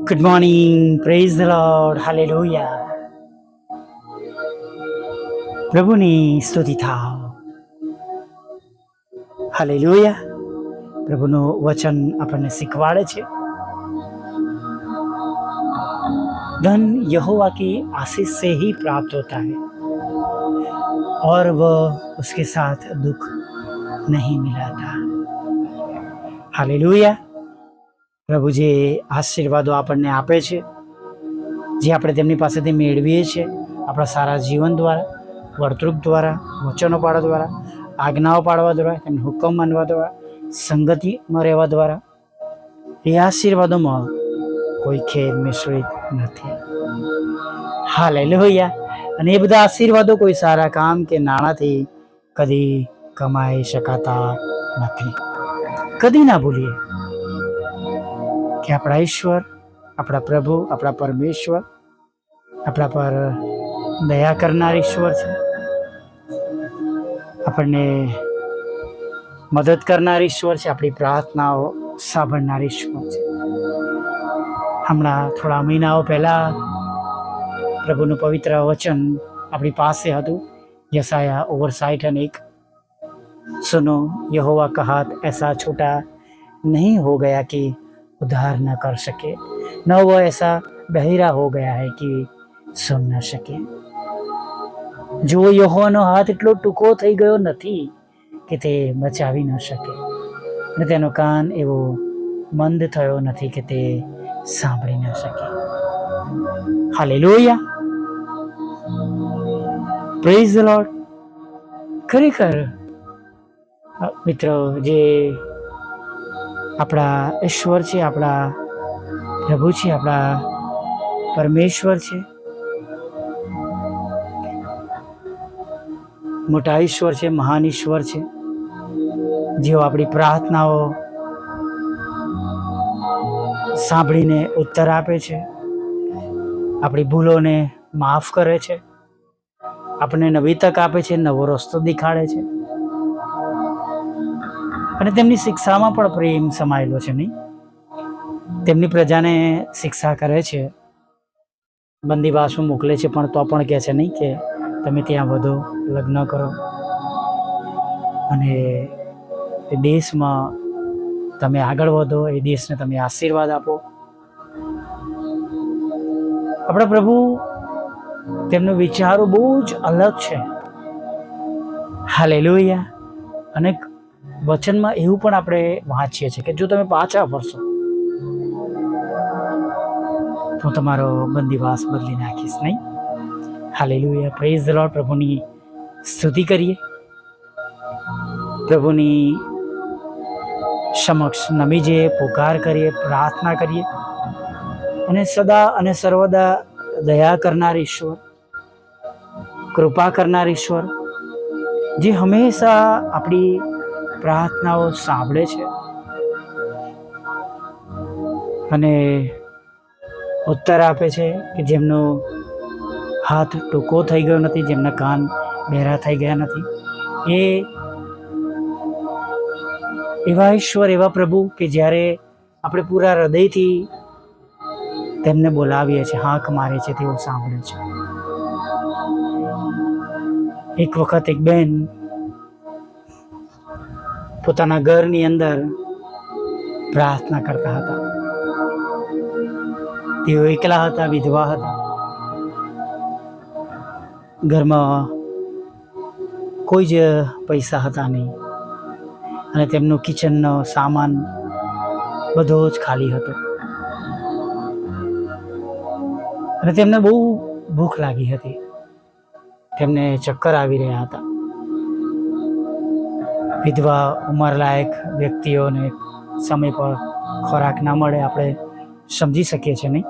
Good morning. Praise the Lord. Hallelujah. પ્રભુની સ્તુતિ થાવ. હાલેલુયા. પ્રભુનું વચન આપણને શીખવાડે છે, धन यहोवा की आशीष से ही प्राप्त होता है और वह उसके साथ दुख नहीं मिलाता. हालेलुया. પ્રભુ જે આશીર્વાદો આપણને આપે છે, જે આપણે તેમની પાસેથી મેળવીએ છીએ આપણા સારા જીવન દ્વારા, વર્તણૂક દ્વારા, વચનો પાડવા દ્વારા, આજ્ઞાઓ પાડવા દ્વારા, તેમને હુકમ માનવા દ્વારા, સંગતિમાં રહેવા દ્વારા, એ આશીર્વાદોમાં કોઈ ખેદ મિશ્રિત નથી. હાલેલુયા. અને એ બધા આશીર્વાદો કોઈ સારા કામ કે નાણાંથી કદી કમાઈ શકાતા નથી. કદી ના ભૂલીએ કે આપણા ઈશ્વર, આપણા પ્રભુ, આપણા પરમેશ્વર આપણા પર દયા કરનાર ઈશ્વર છે, આપણને મદદ કરનાર ઈશ્વર છે, આપણી પ્રાર્થનાઓ સાંભળનાર ઈશ્વર છે. હમણાં થોડા મહિનાઓ પહેલાં પ્રભુનું પવિત્ર વચન આપણી પાસે હતું, યશાયા 59:1. सुनो यहोवा का हाथ ऐसा छोटा नहीं हो गया कि उद्धार न कर सके, न वो ऐसा बहिरा हो गया है कि सुन न શકે. જો યહોવાનો હાથ એટલો ટૂંકો થઈ ગયો નથી કે તે બચાવી ન શકે, અને તેનો કાન એવો મંદ થયો નથી કે તે સાંભળી ન શકે. હાલેલુયા. Praise the lord. ખરેખર મિત્રો, જે આપણા ઈશ્વર છે, આપણા પ્રભુ છે, આપણા પરમેશ્વર છે, મોટા ઈશ્વર છે, મહાન ઈશ્વર છે, જેઓ આપણી પ્રાર્થનાઓ સાંભળીને ઉત્તર આપે છે, આપણી ભૂલોને માફ કરે છે, આપણને નવી તક આપે છે, નવો રસ્તો દેખાડે છે, અને તેમની શિક્ષામાં પણ પ્રેમ સમાયેલો છે. નહીં, તેમની પ્રજાને શિક્ષા કરે છે, બંદીવાસમાં મોકલે છે, પણ તો પણ કહે છે નહીં કે તમે ત્યાં વધો, લગ્ન કરો, અને એ દેશમાં તમે આગળ વધો, એ દેશને તમે આશીર્વાદ આપો. આપણા પ્રભુ, તેમનો વિચારો બહુ જ અલગ છે. હાલેલુયા. અને વચનમાં એવું પણ આપણે વાંચીએ છીએ કે જો તમે પાછા ફરશો તો તમારો બંદીવાસ બદલી નાખીશ. નહીં? હાલેલુયા. Praise the lord. પ્રભુની સ્તુતિ કરીએ, પ્રભુની સમક્ષ નમી જઈએ, પુકાર કરીએ, પ્રાર્થના કરીએ, અને સદા અને સર્વદા દયા કરનાર ઈશ્વર, કૃપા કરનાર ઈશ્વર, જે હંમેશા આપણી પ્રાર્થનાઓ સાંભળે છે અને ઉત્તર આપે છે, કે જેમનો હાથ ટૂંકો થઈ ગયો નથી, જેમના કાન બહેરા થઈ ગયા નથી, એવા ઈશ્વર, એવા પ્રભુ કે જ્યારે આપણે પૂરા હૃદયથી તેમને બોલાવીએ છીએ, હાંક મારે છે, તેઓ સાંભળે છે. એક વખત એક બેન પોતાના ઘરની અંદર પ્રાર્થના કરતા હતા. તેઓ એકલા હતા, વિધવા હતા, ઘરમાં કોઈ જ પૈસા હતા નહીં, અને તેમનો કિચનનો સામાન બધો જ ખાલી હતો, અને તેમને બહુ ભૂખ લાગી હતી, તેમને ચક્કર આવી રહ્યા હતા. વિધવા ઉંમરલાયક વ્યક્તિઓને સમય પર ખોરાક ના મળે, આપણે સમજી શકીએ છીએ. નહીં?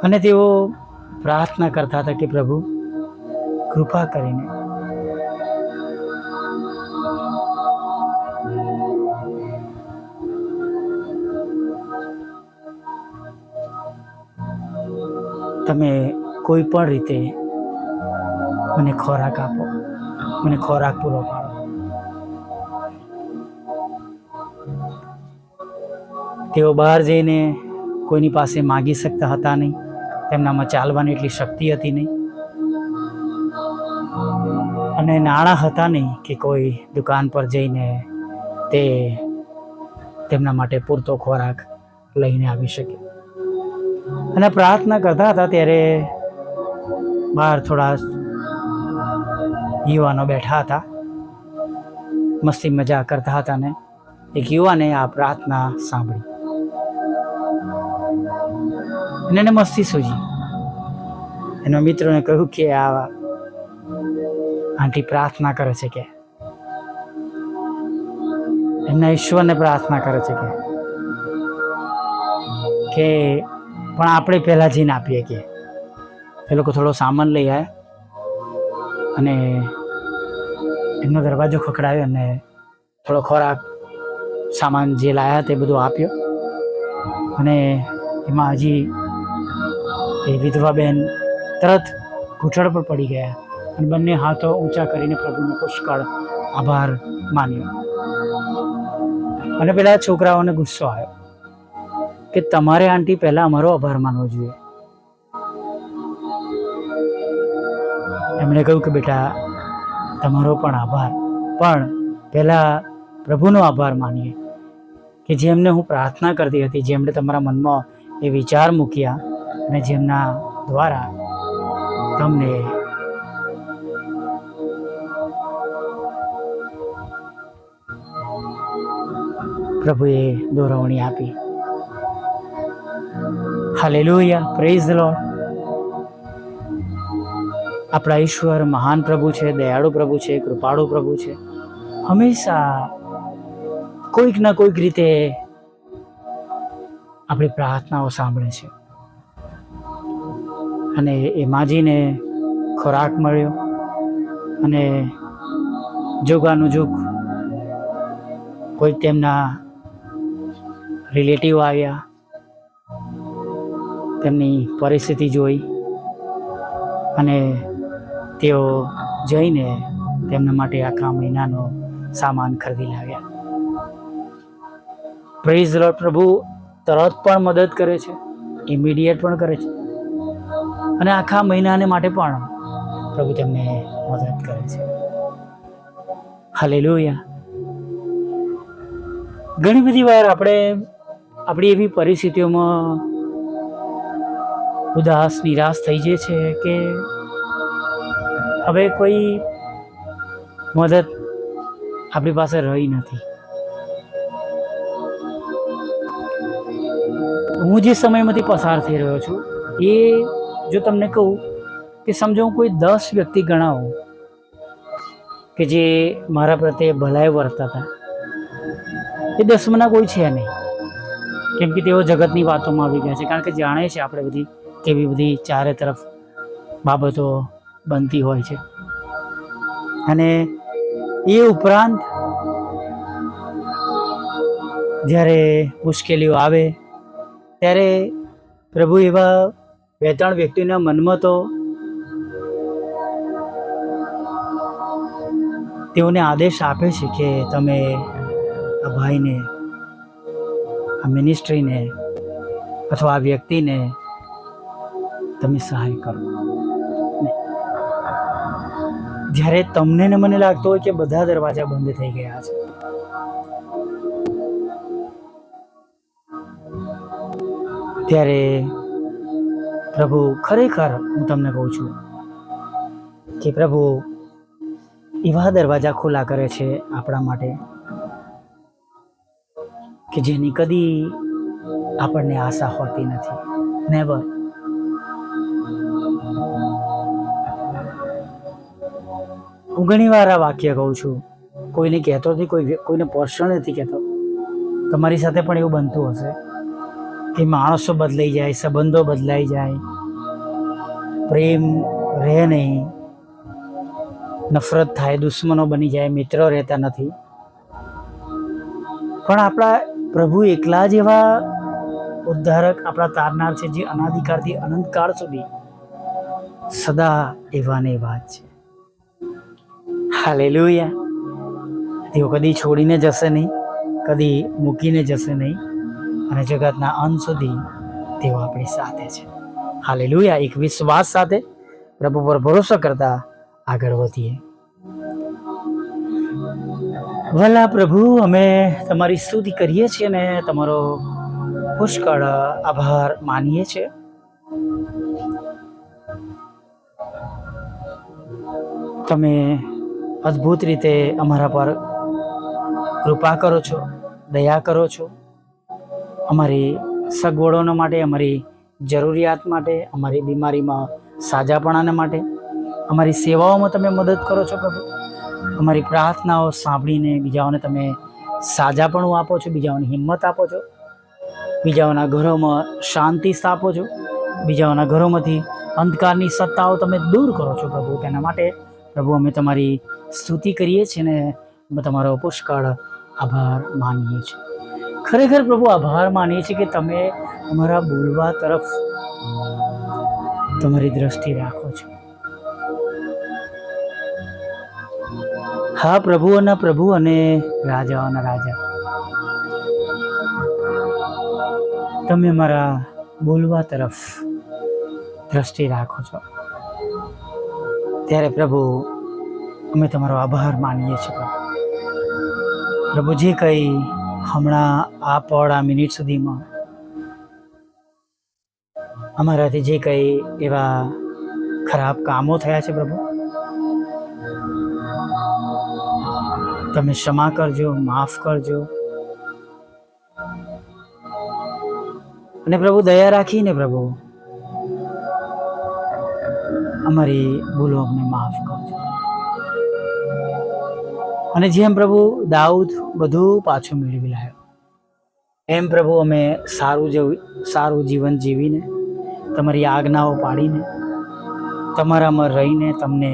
અને તેઓ પ્રાર્થના કરતા હતા કે પ્રભુ, કૃપા કરીને તમે કોઈ પણ રીતે મને ખોરાક આપો, મને ખોરાક પૂરો પાડો. તેઓ બહાર જઈને કોઈની પાસે માગી શકતા હતા નહીં, તેમનામાં ચાલવાની એટલી શક્તિ હતી નહીં, અને નાણાં હતા નહીં કે કોઈ દુકાન પર જઈને તે તેમના માટે પૂરતો ખોરાક લઈને આવી શકે. અને પ્રાર્થના કરતા હતા ત્યારે બહાર થોડા યુવાનો બેઠા હતા, મસ્તી મજા કરતા હતા, ને એક યુવાને આ પ્રાર્થના સાંભળી અને એને મસ્તી સૂજી. એના મિત્રોને કહ્યું કે આ આંટી પ્રાર્થના કરે છે, કે એમના ઈશ્વરને પ્રાર્થના કરે છે કે પણ આપણે પહેલાં જઈને આપીએ. કે એ લોકો થોડો સામાન લઈ આવ્યા અને એમનો દરવાજો ખખડાવ્યો અને થોડો ખોરાક સામાન જે લાવ્યા તે બધું આપ્યો. અને એમાં હજી એ વિધવા બેન તરત ઘૂંટણ પર પડી ગયા અને બંને હાથો ઊંચા કરીને પ્રભુનો પુષ્કળ આભાર માન્યો. અને પેલા છોકરાઓને ગુસ્સો આવ્યો કે તમારે આંટી પહેલાં અમારો આભાર માનવો જોઈએ. એમણે કહ્યું કે બેટા તમારો પણ આભાર, પણ પહેલાં પ્રભુનો આભાર માનીએ કે જેમને હું પ્રાર્થના કરતી હતી, જેમણે તમારા મનમાં એ વિચાર મૂક્યા અને જેમના દ્વારા તમને પ્રભુએ દોરવણી આપી. Hallelujah, praise the lord. આપણા ઈશ્વર મહાન પ્રભુ છે, દયાળુ પ્રભુ છે, કૃપાળુ પ્રભુ છે. હંમેશા કોઈક ના કોઈક રીતે આપણી પ્રાર્થનાઓ સાંભળે છે. અને એ માજીને ખોરાક મળ્યો અને જોગાનુજોગ કોઈ તેમના રિલેટિવ આવ્યા, તેમની પરિસ્થિતિ જોઈ અને તેઓ જઈને તેમના માટે આખા મહિનાનો સામાન ખરીદી લાવ્યા. Praise lord. પ્રભુ તરત પણ મદદ કરે છે, ઇમિડિયેટ પણ કરે છે, અને આખા મહિનાને માટે પણ પ્રભુ તેમને મદદ કરે છે. હાલેલુયા. ઘણી બધી વાર આપણે આપણી એવી પરિસ્થિતિઓમાં ઉદાસ નિરાશ થઈ જાય છે કે હવે કોઈ મદદ આપણી પાસે રહી નથી. હું જે સમયમાંથી પસાર થઈ રહ્યો છું એ જો તમને કહું કે સમજો હું કોઈ 10 વ્યક્તિ ગણાવું કે જે મારા પ્રત્યે ભલાઈ વર્તતા હતા, એ 10માના કોઈ છે નહીં, કેમ કે તેઓ જગતની વાતોમાં આવી ગયા છે. કારણ કે જાણે છે આપણે બધી કેવી બધી ચારે તરફ બાબતો બનતી હોય છે. અને એ ઉપરાંત જ્યારે મુશ્કેલીઓ આવે ત્યારે પ્રભુ એવા 2-3 વ્યક્તિના મનમાં તો તેઓને આદેશ આપે છે કે તમે આ ભાઈને, આ મિનિસ્ટ્રીને અથવા આ વ્યક્તિને તમે સહાય કરો. જ્યારે તમને ને મને લાગતો હોય કે બધા દરવાજા બંધ થઈ ગયા છે, ત્યારે પ્રભુ ખરેખર હું તમને કહું છું કે પ્રભુ એવા દરવાજા ખુલ્લા કરે છે આપણા માટે કે જેની કદી આપણને આશા હોતી નથી. નેવર. હું ઘણી વાર આ વાક્ય કહું છું, કોઈને કહેતો નથી, કોઈને પર્સનલ નથી કહેતો. તમારી સાથે પણ એવું બનતું હશે કે માણસો બદલાઈ જાય, સંબંધો બદલાઈ જાય, પ્રેમ રહે નહીં, નફરત થાય, દુશ્મનો બની જાય, મિત્રો રહેતા નથી. પણ આપણા પ્રભુ એકલા જ એવા ઉદ્ધારક, આપણા તારનાર છે, જે અનાદિકાળથી અનંતકાળ સુધી સદા એવા ને એવા જ છે. હાલેલુયા. તેઓ કદી છોડીને જશે નહીં, કદી મૂકીને જશે નહીં, અને જગતના અંત સુધી તેઓ આપણી સાથે છે. હાલેલુયા. એક વિશ્વાસ સાથે પ્રભુ પર ભરોસો કરતા આગળ વધીએ. ભલા પ્રભુ, અમે તમારી સ્તુતિ કરીએ છીએ અને તમારો પુષ્કળ આભાર માનીએ છીએ. તમે અદ્ભુત રીતે અમારા પર કૃપા કરો છો, દયા કરો છો. અમારી સગવડોના માટે, અમારી જરૂરિયાત માટે, અમારી બીમારીમાં સાજાપણાના માટે, અમારી સેવાઓમાં તમે મદદ કરો છો પ્રભુ. અમારી પ્રાર્થનાઓ સાંભળીને બીજાઓને તમે સાજાપણું આપો છો, બીજાઓને હિંમત આપો છો, બીજાઓના ઘરોમાં શાંતિ સ્થાપો છો, બીજાઓના ઘરોમાંથી અંધકારની સત્તાઓ તમે દૂર કરો છો પ્રભુ. તેના માટે પ્રભુ અમે તમારી સ્તુતિ કરીએ છીએ ને તમારો પુષ્કળ આભાર માનીએ છીએ. ખરેખર પ્રભુ આભાર માનીએ છીએ કે તમે અમારા બોલવા તરફ તમારી દ્રષ્ટિ રાખો છો. હા પ્રભુઓના પ્રભુ અને રાજાઓના રાજા, તમે અમારા બોલવા તરફ દ્રષ્ટિ રાખો છો. ત્યારે પ્રભુ અમે તમારો આભાર માનીએ છીએ. પ્રભુ, જે કંઈ હમણાં આ પળ, આ મિનિટ સુધીમાં અમારાથી જે કંઈ એવા ખરાબ કામો થયા છે પ્રભુ, તમે ક્ષમા કરજો, માફ કરજો. અને પ્રભુ દયા રાખીને પ્રભુ અમારી ભૂલો અમને માફ કરજો. અને જેમ પ્રભુ દાઉદ બધું પાછું મેળવી લાવ્યો, એમ પ્રભુ અમે સારું જીવન જીવીને, તમારી આજ્ઞાઓ પાડીને, તમારામાં રહીને, તમને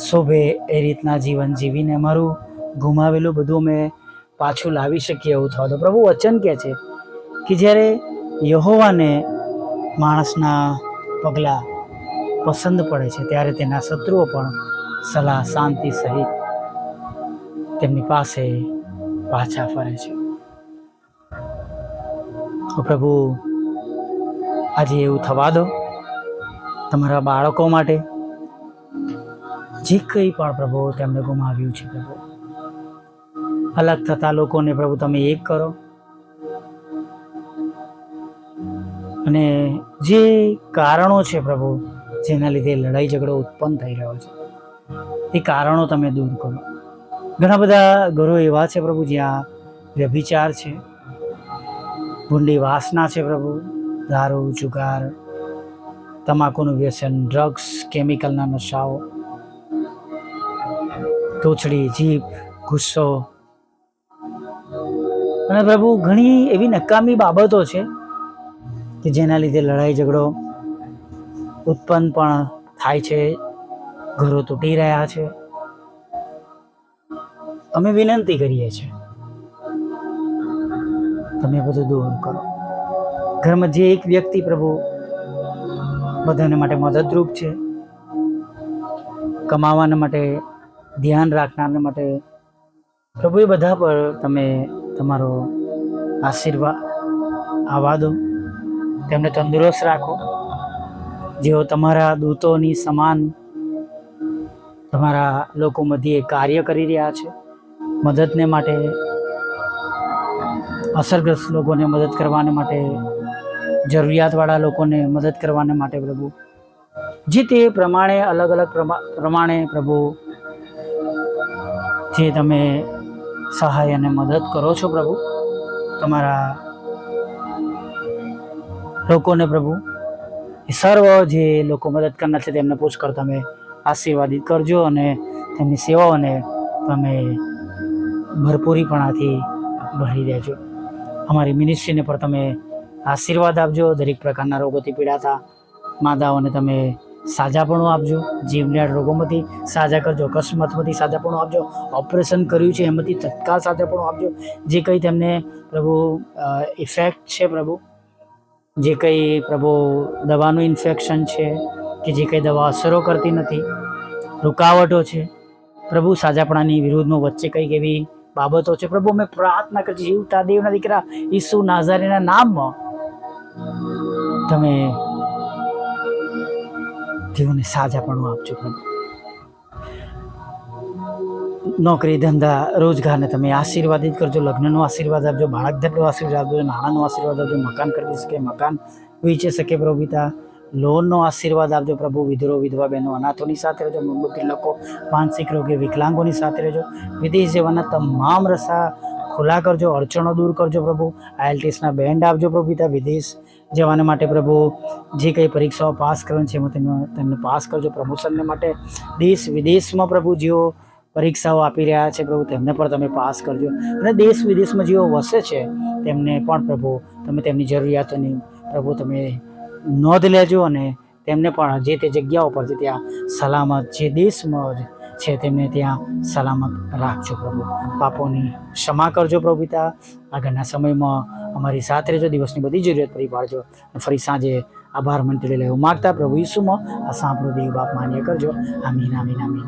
શોભે એ રીતના જીવન જીવીને અમારું ગુમાવેલું બધું અમે પાછું લાવી શકીએ એવું થવા દો પ્રભુ. વચન કહે છે કે જ્યારે યહોવાને માણસના પગલાં પસંદ પડે છે ત્યારે તેના શત્રુઓ પણ સલાહ શાંતિ સહિત તેમની પાસે પાછા ફરે છે. તો પ્રભુ, આજે એવું થવા દો. તમારા બાળકો માટે જે કંઈ પણ પ્રભુ તેમને ગુમાવ્યું છે પ્રભુ, અલગ થતા લોકોને પ્રભુ તમે એક કરો. અને જે કારણો છે પ્રભુ જેના લીધે લડાઈ ઝઘડો ઉત્પન્ન થઈ રહ્યો છે, એ કારણો તમે દૂર કરો. ઘણા બધા ઘરો એવા છે પ્રભુ જ્યાં વ્યભિચાર છે, ભૂંડી વાસના છે પ્રભુ, દારૂ, જુગાર, તમાકુનું વ્યસન, ડ્રગ્સ, કેમિકલના નશાઓ, તોછડી, જીભ, ગુસ્સો અને પ્રભુ ઘણી એવી નકામી બાબતો છે કે જેના લીધે લડાઈ ઝઘડો ઉત્પન્ન પણ થાય છે, ઘરો તૂટી રહ્યા છે. અમે વિનંતી કરીએ છીએ તમે બધું દૂર કરો. ઘરમાં જે એક વ્યક્તિ પ્રભુ બધાને માટે મદદરૂપ છે, કમાવાના માટે ધ્યાન રાખનારને માટે પ્રભુ, એ બધા પર તમે તમારો આશીર્વાદ આવવા દો. તેમને તંદુરસ્ત રાખો. જેઓ તમારા દૂતોની સમાન તમારા લોકો મધ્યે કાર્ય કરી રહ્યા છે, મદદને માટે, અસરગ્રસ્ત લોકોને મદદ કરવાને માટે, જરૂરિયાતવાળા લોકોને મદદ કરવાને માટે પ્રભુ, જે તે પ્રમાણે અલગ અલગ પ્રમાણે પ્રભુ જે તમે સહાય અને મદદ કરો છો પ્રભુ તમારા લોકોને પ્રભુ, એ સર્વ જે લોકો મદદ કરનાર છે તેમને પુષ્કળ તમે આશીર્વાદિત કરજો અને તેમની સેવાઓને તમે ભરપૂરીપણાથી ભરી દેજો. અમારી મિનિસ્ટ્રીને પર તમે આશીર્વાદ આપજો. દરેક પ્રકારના રોગોથી પીડાતા માદાઓને તમે સાજાપણું આપજો. જીવલેણ રોગોમાંથી સાજા કરજો, અકસ્માતમાંથી સાજાપણું આપજો. ઓપરેશન કર્યું છે એમાંથી તત્કાળ સાજાપણું આપજો. જે કંઈ તેમને પ્રભુ ઇફેક્ટ છે પ્રભુ, જે કંઈ પ્રભુ દવાનું ઇન્ફેક્શન છે કે જે કંઈ દવા અસરો કરતી નથી, રૂકાવટો છે પ્રભુ, સાજાપણાની વિરુદ્ધમાં વચ્ચે કંઈક એવી બાબતો છે પ્રભુ, અમે પ્રાર્થના કરી જીવતા દેવના દીકરા ઈસુ નાઝારીના નામમાં તમે જીવને સાજાપણું આપજો પ્રભુ. નોકરી ધંધા રોજગારને તમે આશીર્વાદિત કરજો, લગ્નનો આશીર્વાદ આપજો, બાળક ધનનો આશીર્વાદ આપજો, નાણાંનો આશીર્વાદ આપજો, મકાન ખરીદી શકે, મકાન વેચી શકે પ્રભુ પિતા, લોનનો આશીર્વાદ આપજો પ્રભુ. વિધરો વિધવા બહેનો અનાથોની સાથે રહેજો, બુદ્ધિ લોકો, માનસિક રોગી વિકલાંગોની સાથે રહેજો. વિદેશ જવાના તમામ રસ્તા ખુલ્લા કરજો, અડચણો દૂર કરજો પ્રભુ. IELTSના બેન્ડ આપજો પ્રભુ પિતા. વિદેશ જવાના માટે પ્રભુ જે કંઈ પરીક્ષાઓ પાસ કરવાની છે એમાં તેમને પાસ કરજો. પ્રમોશનને માટે દેશ વિદેશમાં પ્રભુ જેઓ પરીક્ષાઓ આપી રહ્યા છે પ્રભુ તેમને પણ તમે પાસ કરજો. અને દેશ વિદેશમાં જેઓ વસે છે તેમને પણ પ્રભુ તમે તેમની જરૂરિયાતોની પ્રભુ તમે નોંધ લેજો અને તેમને પણ જે તે જગ્યાઓ પર છે ત્યાં સલામત, જે દેશમાં છે તેમને ત્યાં સલામત રાખજો પ્રભુ. પાપોની ક્ષમા કરજો પ્રભુ પિતા. આગળના સમયમાં અમારી સાથે રહેજો, દિવસની બધી જરૂરિયાત પૂરી પાડજો. ફરી સાંજે આભાર મંત્રી લેવું માગતા પ્રભુ ઈસુમાં આ સાંભળો દેવ બાપ માન્ય કરજો. આમીન આમીન આમીન.